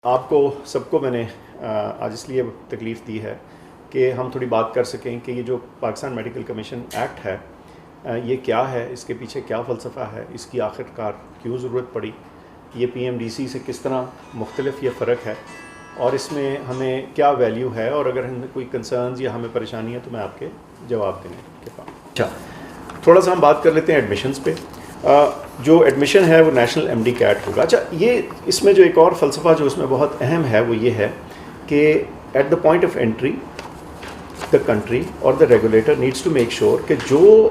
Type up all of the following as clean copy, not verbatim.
آپ کو سب کو میں نے آج اس لیے تکلیف دی ہے کہ ہم تھوڑی بات کر سکیں کہ یہ جو پاکستان میڈیکل کمیشن ایکٹ ہے یہ کیا ہے، اس کے پیچھے کیا فلسفہ ہے، اس کی آخر کار کیوں ضرورت پڑی، یہ پی ایم ڈی سی سے کس طرح مختلف یہ فرق ہے، اور اس میں ہمیں کیا ویلیو ہے، اور اگر ہمیں کوئی کنسرنز یا ہمیں پریشانی ہے تو میں آپ کے جواب دینے کے پاس. اچھا، تھوڑا سا ہم بات کر لیتے ہیں ایڈمیشنز پہ. جو ایڈمیشن ہے وہ نیشنل ایم ڈی کیٹ ہوگا. اچھا، یہ اس میں جو ایک اور فلسفہ جو اس میں بہت اہم ہے وہ یہ ہے کہ at the point of entry the country اور the regulator needs to make sure کہ جو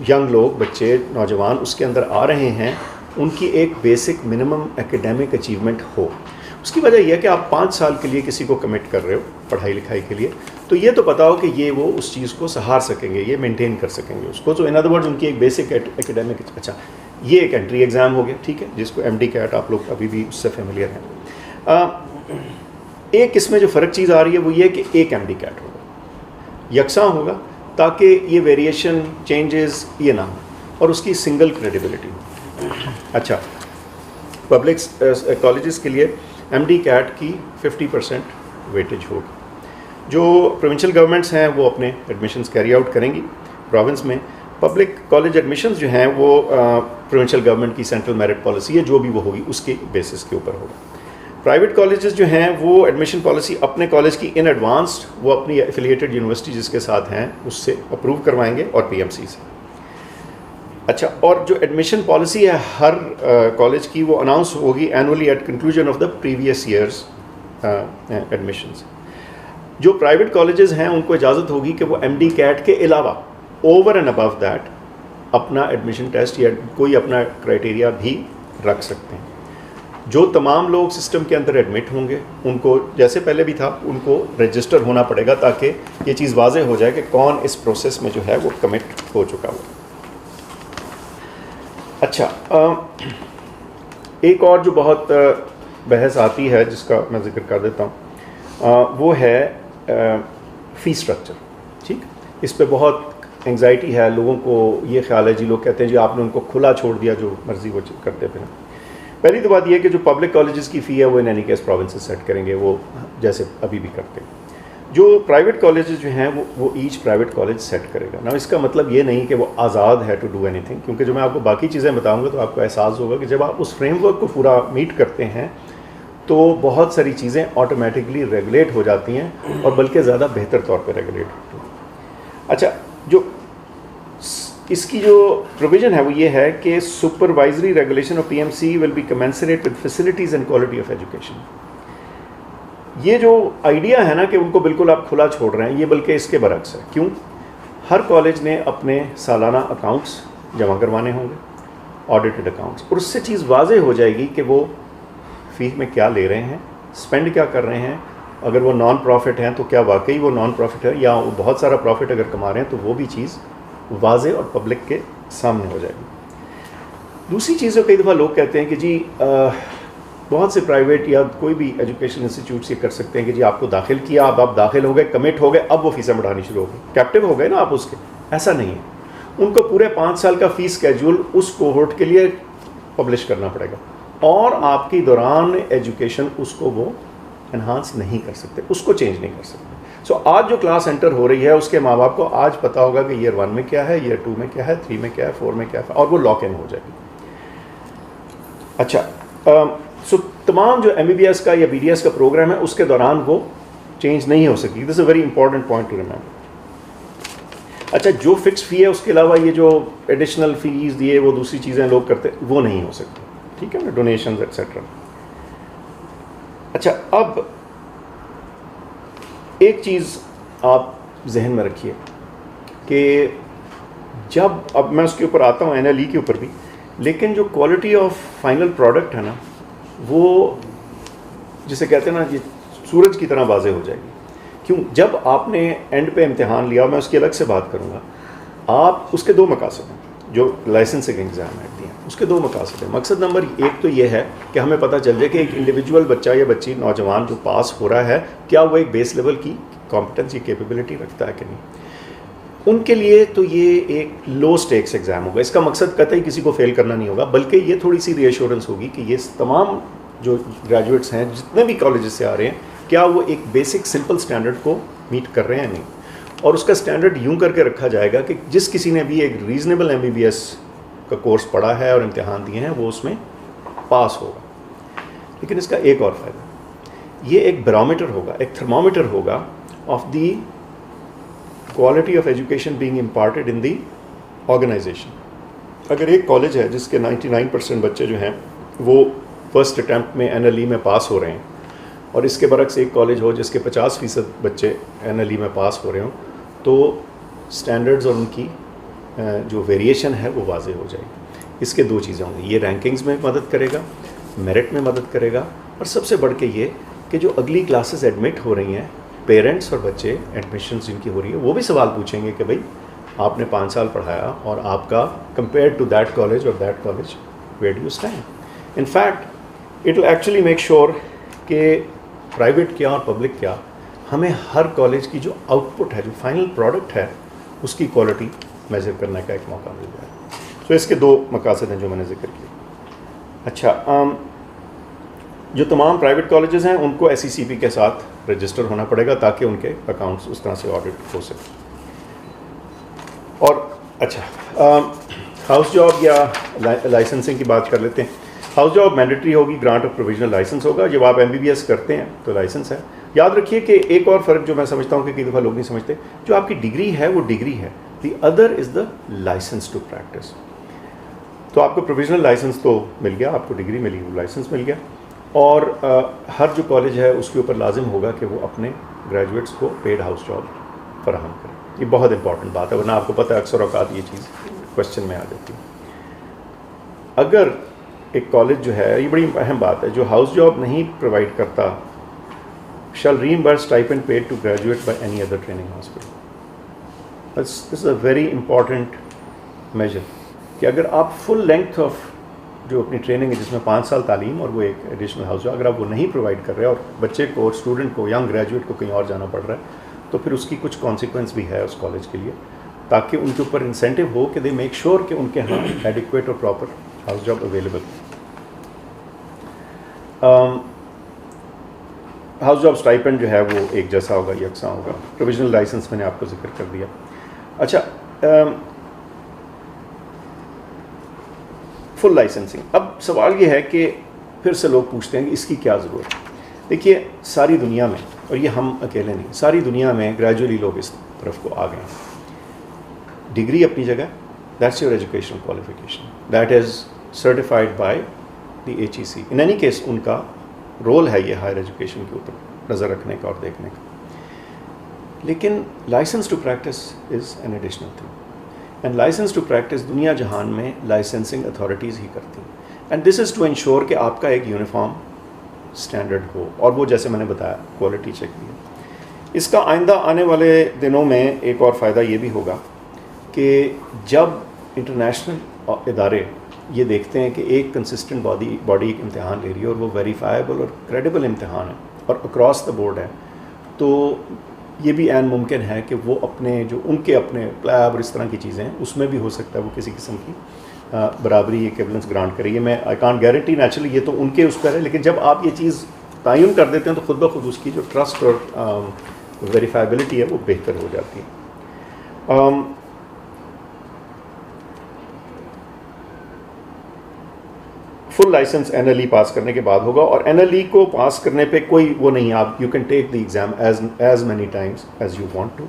ینگ لوگ، بچے، نوجوان اس کے اندر آ رہے ہیں ان کی ایک بیسک منیمم ایکیڈیمک اچیومنٹ ہو. اس کی وجہ یہ ہے کہ آپ 5 سال کے لیے کسی کو کمٹ کر رہے ہو پڑھائی لکھائی کے لیے، تو یہ تو پتا ہو کہ یہ وہ اس چیز کو سہار سکیں گے، یہ مینٹین کر سکیں گے اس کو. تو ان ادر ورڈز ان کی ایک بیسک ایکیڈیمک. اچھا، یہ ایک انٹری ایگزام ہو گیا، ٹھیک ہے، جس کو ایم ڈی کیٹ آپ لوگ ابھی بھی اس سے فیملیئر ہیں. ایک اس میں جو فرق چیز آ رہی ہے وہ یہ ہے کہ ایک ایم ڈی کیٹ ہوگا، یکساں ہوگا، تاکہ یہ ویریشن چینجز یہ نہ ہو، اور اس کی سنگل کریڈیبلٹی ہو. اچھا، پبلک کالجز کے لیے ایم ڈی کیٹ کی 50% ویٹیج ہوگی. جو پروونشل گورنمنٹس ہیں وہ اپنے ایڈمیشنز کیری آؤٹ کریں گی پروونس میں. پبلک کالج ایڈمیشنز جو ہیں وہ پروونشل گورنمنٹ کی سینٹرل میرٹ پالیسی ہے، جو بھی وہ ہوگی اس کے بیسس کے اوپر ہوگا. پرائیویٹ کالجز جو ہیں وہ ایڈمیشن پالیسی اپنے کالج کی ان ایڈوانسڈ وہ اپنی ایفیلیٹڈ یونیورسٹی جس کے ساتھ ہیں اس سے اپروو کروائیں گے، اور پی ایم سی سے. اچھا، اور جو ایڈمیشن پالیسی ہے ہر کالج کی وہ اناؤنس ہوگی annually at conclusion of the previous years admissions. جو پرائیویٹ کالجز ہیں ان کو اجازت ہوگی کہ وہ ایم ڈی کیٹ کے علاوہ اوور اینڈ ابو دیٹ اپنا ایڈمیشن ٹیسٹ یا کوئی اپنا کرائٹیریا بھی رکھ سکتے ہیں. جو تمام لوگ سسٹم کے اندر ایڈمٹ ہوں گے ان کو جیسے پہلے بھی تھا ان کو رجسٹر ہونا پڑے گا، تاکہ یہ چیز واضح ہو جائے کہ کون اس پروسیس میں جو ہے وہ کمٹ ہو چکا ہو. اچھا، ایک اور جو بہت بحث آتی ہے جس کا میں ذکر کر دیتا ہوں وہ ہے فی اسٹرکچر. ٹھیک، اس پہ بہت انگزائٹی ہے لوگوں کو. یہ خیال ہے جی، لوگ کہتے ہیں جی آپ نے ان کو کھلا چھوڑ دیا، جو مرضی وہ کرتے پھر. پہلی تو بات یہ کہ جو پبلک کالجز کی فی ہے وہ in any case provinces set کریں گے، وہ جیسے ابھی بھی کرتے ہیں. جو پرائیویٹ کالجز جو ہیں وہ ایچ پرائیویٹ کالج سیٹ کرے گا نا. اس کا مطلب یہ نہیں کہ وہ آزاد ہے ٹو ڈو اینی تھنگ، کیونکہ جو میں آپ کو باقی چیزیں بتاؤں گا تو آپ کو احساس ہوگا کہ جب آپ اس فریم ورک کو پورا میٹ کرتے ہیں تو بہت ساری چیزیں آٹومیٹکلی ریگولیٹ ہو جاتی ہیں، اور بلکہ زیادہ بہتر طور پہ ریگولیٹ ہوتی ہیں. اچھا، جو اس کی جو پروویژن ہے وہ یہ ہے کہ supervisory regulation of P M C will be commensurate with facilities and quality of education. یہ جو آئیڈیا ہے نا کہ ان کو بالکل آپ کھلا چھوڑ رہے ہیں، یہ بلکہ اس کے برعکس ہے. کیوں؟ ہر کالج نے اپنے سالانہ اکاؤنٹس جمع کروانے ہوں گے، آڈیٹڈ اکاؤنٹس، اور اس سے چیز واضح ہو جائے گی کہ وہ فی میں کیا لے رہے ہیں، اسپینڈ کیا کر رہے ہیں. اگر وہ نان پروفٹ ہیں تو کیا واقعی وہ نان پروفٹ ہے، یا وہ بہت سارا پروفٹ اگر کما رہے ہیں تو وہ بھی چیز واضح اور پبلک کے سامنے ہو جائے گی. دوسری چیز کئی دفعہ لوگ کہتے ہیں کہ جی بہت سے پرائیویٹ یا کوئی بھی ایجوکیشن انسٹیٹیوٹس یہ کر سکتے ہیں کہ جی آپ کو داخل کیا، اب آپ داخل ہو گئے، کمٹ ہو گئے، اب وہ فیسیں بڑھانی شروع ہو گئی، کیپٹیو ہو گئے نا آپ اس کے. ایسا نہیں ہے. ان کو پورے 5 سال کا فیس اسکیجول اس کوہورٹ کے لیے پبلش کرنا پڑے گا، اور آپ کی دوران ایجوکیشن اس کو وہ انہانس نہیں کر سکتے، اس کو چینج نہیں کر سکتے. سو آج جو کلاس انٹر ہو رہی ہے اس کے ماں باپ کو آج پتا ہوگا کہ ایئر 1 میں کیا ہے، ایئر 2 میں کیا ہے، 3 میں کیا ہے، 4 میں کیا ہے، اور وہ لاک ان ہو جائے گی. اچھا، سو تمام جو ایم بی بی ایس کا یا بی ڈی ایس کا پروگرام ہے اس کے دوران وہ چینج نہیں ہو سکتی. This a very important point to remember. اچھا، جو فکس فی ہے اس کے علاوہ یہ جو ایڈیشنل فیس دیے وہ دوسری چیزیں لوگ کرتے وہ نہیں ہو سکتی. ٹھیک ہے نا، ڈونیشنز ایٹسیٹرا. اچھا، اب ایک چیز آپ ذہن میں رکھیے کہ جب اب میں اس کے اوپر آتا ہوں این ایل ای کے اوپر بھی، لیکن جو کوالٹی آف فائنل پروڈکٹ ہے نا وہ جسے کہتے ہیں نا یہ سورج کی طرح واضح ہو جائے گی. کیوں؟ جب آپ نے اینڈ پہ امتحان لیا، میں اس کی الگ سے بات کروں گا. آپ اس کے 2 مقاصد ہیں جو لائسنسنگ ایگزام ہے دیا، اس کے 2 مقاصد ہیں. مقصد نمبر 1 تو یہ ہے کہ ہمیں پتہ چل جائے کہ ایک انڈیویجول بچہ یا بچی نوجوان جو پاس ہو رہا ہے کیا وہ ایک بیس لیول کی کمپٹنس یا کیپیبلٹی رکھتا ہے کہ نہیں. ان کے لیے تو یہ ایک لو سٹیکس ایگزام ہوگا. اس کا مقصد قطعی کسی کو فیل کرنا نہیں ہوگا، بلکہ یہ تھوڑی سی ری ایشورنس ہوگی کہ یہ تمام جو گریجویٹس ہیں جتنے بھی کالجز سے آ رہے ہیں, کیا وہ ایک بیسک سمپل سٹینڈرڈ کو میٹ کر رہے ہیں نہیں. اور اس کا سٹینڈرڈ یوں کر کے رکھا جائے گا کہ جس کسی نے بھی ایک ریزنیبل MBBS کا کورس پڑھا ہے اور امتحان دیے ہیں وہ اس میں پاس ہوگا. لیکن اس کا ایک اور فائدہ, یہ ایک بیرومیٹر ہوگا, ایک تھرمومیٹر ہوگا of the quality of education being imparted in the organization. اگر ایک کالج ہے جس کے 99% بچے جو ہیں وہ فرسٹ اٹیمپٹ میں NLE میں پاس ہو رہے ہیں, اور اس کے برعکس ایک کالج ہو جس کے 50% بچے NLE میں پاس ہو رہے ہوں, تو سٹینڈرڈز اور ان کی جو ویریشن ہے وہ واضح ہو جائے گی. اس کے دو چیزیں ہوں گی, یہ رینکنگز میں مدد کرے گا, میرٹ میں مدد کرے گا, اور سب سے بڑھ کے یہ کہ جو اگلی کلاسز ایڈمٹ ہو رہی ہیں, پیرنٹس اور بچے ایڈمیشنز جن کی ہو رہی ہیں وہ بھی سوال پوچھیں گے کہ بھائی آپ نے 5 سال پڑھایا اور آپ کا کمپیئر ٹو دیٹ کالج اور that college where do you stand. In fact it will actually make sure کہ پرائیویٹ کیا اور پبلک کیا, ہمیں ہر کالج کی جو آؤٹ پٹ ہے, جو فائنل پروڈکٹ ہے, اس کی کوالٹی میجر کرنے کا ایک موقع مل جائے. تو اس کے 2 مقاصد ہیں جو میں نے ذکر کیے. اچھا, جو تمام پرائیویٹ کالجز ہیں ان کو SECP کے ساتھ رجسٹر ہونا پڑے گا تاکہ ان کے اکاؤنٹس اس طرح سے آڈٹ ہو سکے. اور اچھا, ہاؤس جاب یا لائسنسنگ کی بات کر لیتے ہیں. ہاؤس جاب مینڈیٹری ہوگی, گرانٹ آف پروویژنل لائسنس ہوگا. جب آپ MBBS کرتے ہیں تو لائسنس ہے. یاد رکھیے کہ ایک اور فرق جو میں سمجھتا ہوں کہ کئی دفعہ لوگ نہیں سمجھتے, جو آپ کی ڈگری ہے وہ ڈگری ہے, the other is the licence to practise. تو آپ کو پروویژنل لائسنس تو مل گیا, آپ کو ڈگری ملی, وہ لائسنس مل گیا, اور ہر جو کالج ہے اس کے اوپر لازم ہوگا کہ وہ اپنے گریجویٹس کو پیڈ ہاؤس جاب فراہم کرے. یہ بہت امپورٹنٹ بات ہے, ورنہ آپ کو پتہ ہے اکثر اوقات یہ چیز کوشچن میں آ جاتی ہے. اگر ایک کالج جو ہے, یہ بڑی اہم بات ہے, جو ہاؤس جاب نہیں پرووائڈ کرتا shall reimburse stipend paid to graduate by any other training hospital. This is a very important measure کہ اگر آپ فل لینتھ آف جو اپنی ٹریننگ ہے جس میں 5 سال تعلیم اور وہ ایک ایڈیشنل ہاؤس جاب, اگر آپ وہ نہیں پرووائڈ کر رہے اور بچے کو اور اسٹوڈنٹ کو, ینگ گریجویٹ کو کہیں اور جانا پڑ رہا ہے, تو پھر اس کی کچھ کانسیکوینس بھی ہے اس کالج کے لیے, تاکہ ان کے اوپر انسینٹو ہو کہ دے میک شیور کہ ان کے ہاں ایڈیکویٹ اور proper house job available. House job stipend جو ہے وہ ایک جیسا ہوگا, یکساں ہوگا. پروویژنل لائسنس میں نے آپ کو ذکر کر دیا. اچھا, فل لائسنسنگ. اب سوال یہ ہے کہ پھر سے لوگ پوچھتے ہیں کہ اس کی کیا ضرورت ہے. دیکھیے, ساری دنیا میں, اور یہ ہم اکیلے نہیں, ساری دنیا میں گریجولی لوگ اس طرف کو آ گئے ہیں. ڈگری اپنی جگہ, that's your educational qualification, that is certified by the HEC. In any case ان کا رول ہے یہ ہائر ایجوکیشن کے اوپر نظر رکھنے کا اور دیکھنے کا. لیکن licence to practise is an additional thing, and licence to practise دنیا جہان میں لائسنسنگ اتھارٹیز ہی کرتی ہیں. And this is to ensure کہ آپ کا ایک یونیفارم اسٹینڈرڈ ہو, اور وہ جیسے میں نے بتایا کوالٹی چیک بھی ہے. اس کا آئندہ آنے والے دنوں میں ایک اور فائدہ یہ بھی ہوگا کہ جب انٹرنیشنل ادارے یہ دیکھتے ہیں کہ ایک کنسسٹنٹ باڈی ایک امتحان لے رہی ہے اور وہ ویریفائیبل اور کریڈیبل امتحان ہے اور اکراس دا بورڈ ہے, تو یہ بھی عین ممکن ہے کہ وہ اپنے جو ان کے اپنے پلیب اور اس طرح کی چیزیں ہیں اس میں بھی ہو سکتا ہے وہ کسی قسم کی برابری ایکویولنس گرانٹ کرے. یہ میں آئی کانٹ گارنٹی, نیچرلی یہ تو ان کے اس پر ہے, لیکن جب آپ یہ چیز تعین کر دیتے ہیں تو خود بخود اس کی جو ٹرسٹ اور ویریفائبلٹی ہے وہ بہتر ہو جاتی ہے. فل لائسنس NLE پاس کرنے کے بعد ہوگا, اور NLE کو پاس کرنے پہ کوئی وہ نہیں, آپ you can take the exam as many times as you want to,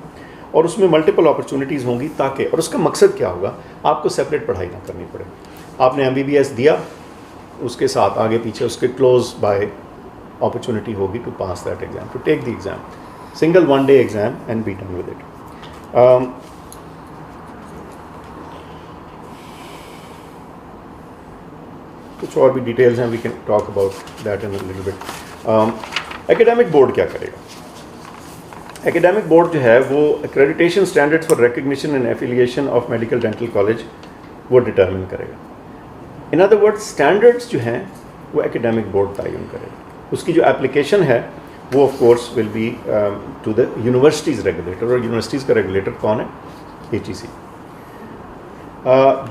اور اس میں ملٹیپل اپرچونیٹیز ہوں گی تاکہ, اور اس کا مقصد کیا ہوگا, آپ کو سیپریٹ پڑھائی نہ کرنی پڑے. آپ نے MBBS دیا, اس کے ساتھ آگے پیچھے اس کے کلوز بائی اپرچونیٹی ہوگی to pass that exam, to take the exam, single 1 day exam and be done with it. کچھ اور بھی ڈیٹیلز ہیں, we can talk about that in little bit. Academic board کیا کرے گا؟ ایکیڈیمک بورڈ جو ہے وہ accreditation standards for recognition and affiliation of medical dental college وہ ڈٹرمن کرے گا. ان ادر ورڈ اسٹینڈرڈس جو ہیں وہ ایکیڈیمک بورڈ تعین کرے گا. اس کی جو اپلیکیشن ہے وہ of course will be to the universities regulator, اور یونیورسٹیز کا ریگولیٹر کون ہے؟ HEC.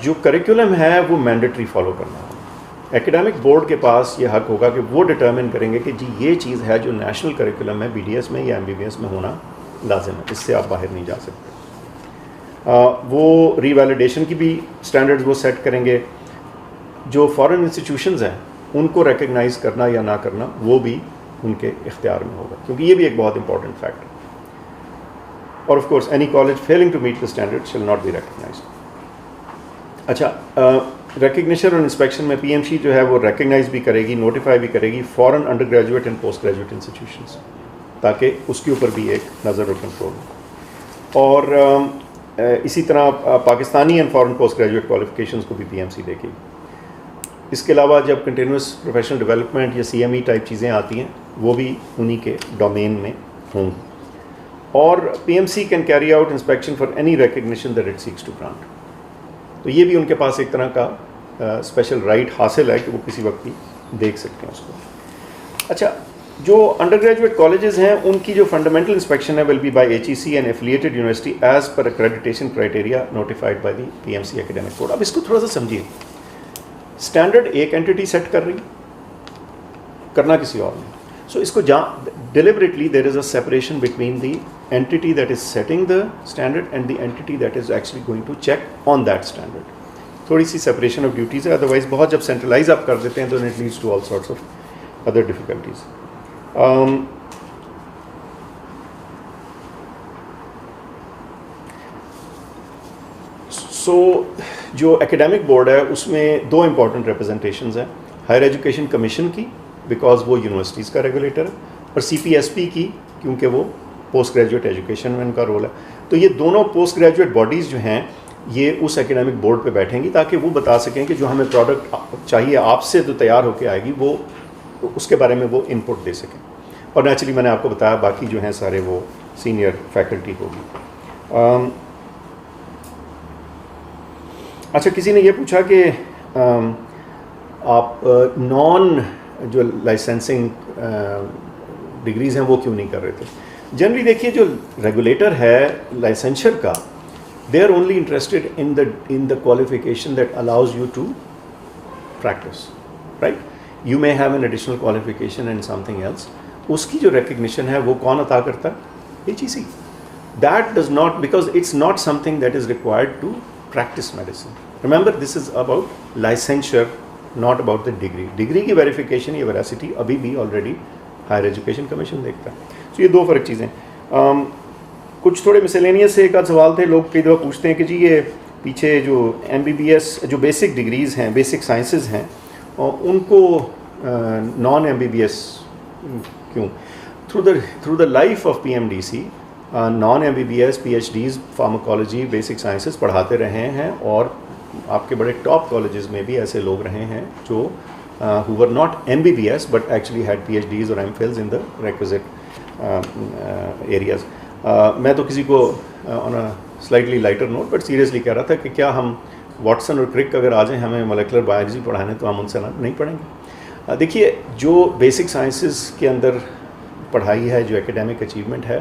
جو کریکولم ہے وہ مینڈیٹری فالو کرنا ہوگا. ایکڈیمک بورڈ کے پاس یہ حق ہوگا کہ وہ ڈٹرمن کریں گے کہ جی یہ چیز ہے جو نیشنل کریکولم میں BDS میں یا MBBS میں ہونا لازم ہے، اس سے آپ باہر نہیں جا سکتے۔ وہ ری ویلیڈیشن کی بھی اسٹینڈرڈز وہ سیٹ کریں گے، جو فارن انسٹیٹیوشنز ہیں ان کو ریکگنائز کرنا یا نہ کرنا وہ بھی ان کے اختیار میں ہوگا، کیونکہ یہ بھی ایک بہت امپورٹنٹ فیکٹ ہے۔ اور of course any college failing to meet the standard shall not be recognised. اچھا، ریکگنیشن اور انسپیکشن میں PMC جو ہے وہ ریکگنائز بھی کرے گی، نوٹیفائی بھی کرے گی foreign under graduate and post graduate institutions, تاکہ اس کے اوپر بھی ایک نظر اور کنٹرول ہو۔ اور اسی طرح Pakistani and foreign post graduate qualifications کو بھی PMC دے گی۔ اس کے علاوہ جب کنٹینیوس پروفیشنل ڈیولپمنٹ یا CME ٹائپ چیزیں آتی ہیں وہ بھی انہی کے ڈومین میں ہوں گی۔ اور PMC can carry out inspection for any recognition that it seeks to grant. تو یہ بھی ان کے پاس ایک طرح کا اسپیشل رائٹ حاصل ہے کہ وہ کسی وقت بھی دیکھ سکتے ہیں اس کو۔ اچھا، جو انڈر گریجویٹ کالجز ہیں ان کی جو فنڈامنٹل انسپیکشن ہے will be by HEC and affiliated university as per accreditation criteria notified by the PMC academic board. اب اس کو تھوڑا سا سمجھیے، اسٹینڈرڈ ایک اینٹی سیٹ کر رہی، کرنا کسی اور نے، سو اس کو deliberately there is a separation between the entity that is setting the standard and the entity that is actually going to check on that standard. تھوڑی سی separation of duties ہے، otherwise بہت جب centralize آپ کر دیتے ہیں تو it leads to all sorts of other difficulties. So جو academic board ہے اس میں دو important representations ہیں، ہائر ایجوکیشن کمیشن کی بیکاز وہ یونیورسٹیز کا ریگولیٹر ہے، اور CPSP کی کیونکہ وہ پوسٹ گریجویٹ ایجوکیشن میں ان کا رول ہے۔ تو یہ دونوں پوسٹ گریجویٹ باڈیز جو ہیں یہ اس ایکیڈیمک بورڈ پہ بیٹھیں گی تاکہ وہ بتا سکیں کہ جو ہمیں پروڈکٹ چاہیے آپ سے جو تیار ہو کے آئے گی وہ اس کے بارے میں وہ ان پٹ دے سکیں۔ اور نیچرلی میں نے آپ کو بتایا باقی جو ہیں سارے وہ سینئر فیکلٹی ہوگی۔ اچھا، کسی نے یہ پوچھا کہ آپ نان جو لائسنسنگ ڈگریز ہیں وہ کیوں نہیں کر رہے تھے؟ جنرلی دیکھیے جو ریگولیٹر ہے لائسنشر کا، they are only interested in the qualification that allows you to practise, right? You may have an additional qualification and something else, اس کی جو ریکگنیشن ہے وہ کون عطا کرتا ہے؟ HEC۔ That does not, because it's not something that is required to practise medicine. Remember this is about licensure, not about the degree. Degree کی ویریفیکیشن یا ویراسٹی ابھی بھی آلریڈی ہائر ایجوکیشن کمیشن دیکھتا ہے۔ تو یہ دو فرق چیزیں۔ کچھ تھوڑے مسلینیس سے ایک آدھ سوال تھے، لوگ کئی دفعہ پوچھتے ہیں کہ جی یہ پیچھے جو MBBS جو بیسک ڈگریز ہیں، بیسک سائنسز ہیں، ان کو نان MBBS کیوں؟ Through the life of PMDC naan MBBS PhDs pharmacology basic sciences پڑھاتے رہے ہیں، اور آپ کے بڑے ٹاپ کالجز میں بھی ایسے لوگ رہے ہیں جو who were not MBBS but actually had PhDs or MPhils in the requisite areas. میں تو کسی کو on a slightly lighter note but seriously کہہ رہا تھا کہ کیا ہم واٹسن اور کرک اگر آ جائیں ہمیں مولیکولر بایولوجی پڑھانے تو ہم ان سے نہیں پڑھیں گے؟ دیکھیے جو بیسک سائنسز کے اندر پڑھائی ہے، جو ایکیڈیمک اچیومنٹ ہے،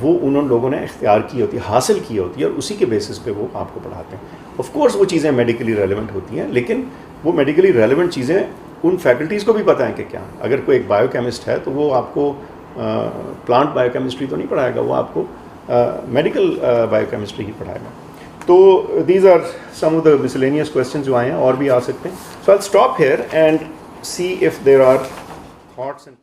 وہ انہوں لوگوں نے اختیار کی ہوتی ہے، حاصل کی ہوتی ہے، اور اسی کے بیسس پہ وہ آپ کو پڑھاتے ہیں۔ آف کورس وہ چیزیں میڈیکلی ریلیونٹ ہوتی ہیں، لیکن وہ میڈیکلی ریلیونٹ چیزیں ان فیکلٹیز کو بھی پتہ ہے کہ کیا۔ اگر کوئی ایک بایو کیمسٹ ہے تو وہ آپ کو پلانٹ بایو کیمسٹری تو نہیں پڑھائے گا، وہ آپ کو میڈیکل بایو کیمسٹری ہی پڑھائے گا۔ تو these are some of the miscellaneous questions جو آئے ہیں، اور بھی آ سکتے ہیں۔ So I stop here and see if there are thoughts and